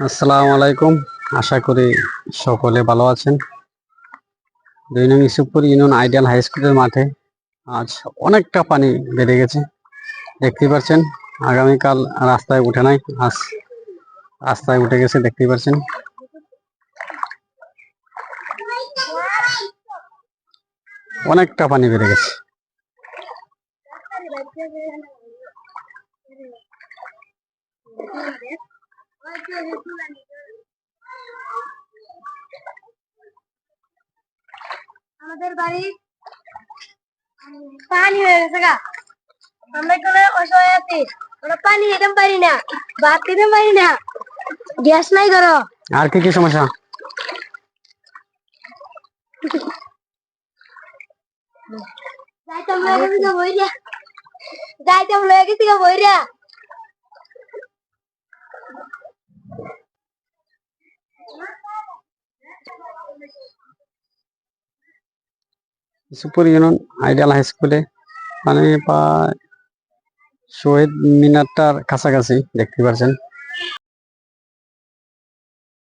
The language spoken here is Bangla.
আসসালামু আলাইকুম। আশা করি সকলে ভালো আছেন। ২ নং ইউসুফপুর ইউনিয়ন আইডিয়াল হাই স্কুলের মাঠে আজ অনেকটা পানি বেড়ে গেছে। দেখতেই পাচ্ছেন, আগামীকাল রাস্তায় উঠে নাই, আজ রাস্তায় উঠে গেছে। দেখতেই পাচ্ছেন, অনেকটা পানি বেড়ে গেছে। আমাদের বাড়ি পানি হয়ে গেছে গা। আমরা এখানে অসহায় আছি, আমরা পানি খেতে পারি না, ভাত খেতে পারি না, গ্যাস নাই ধরো। আর কি কি সমস্যা? যাইতাম লয়ে গেছি গা বইরা, যাইতাম লয়ে গেছি গা বইরা। ইউসুফপুর ইউনিয়ন আইডিয়াল হাই স্কুলে মানে প্রায় শহীদ মিনারটার কাছাকাছি দেখতে পাচ্ছেন।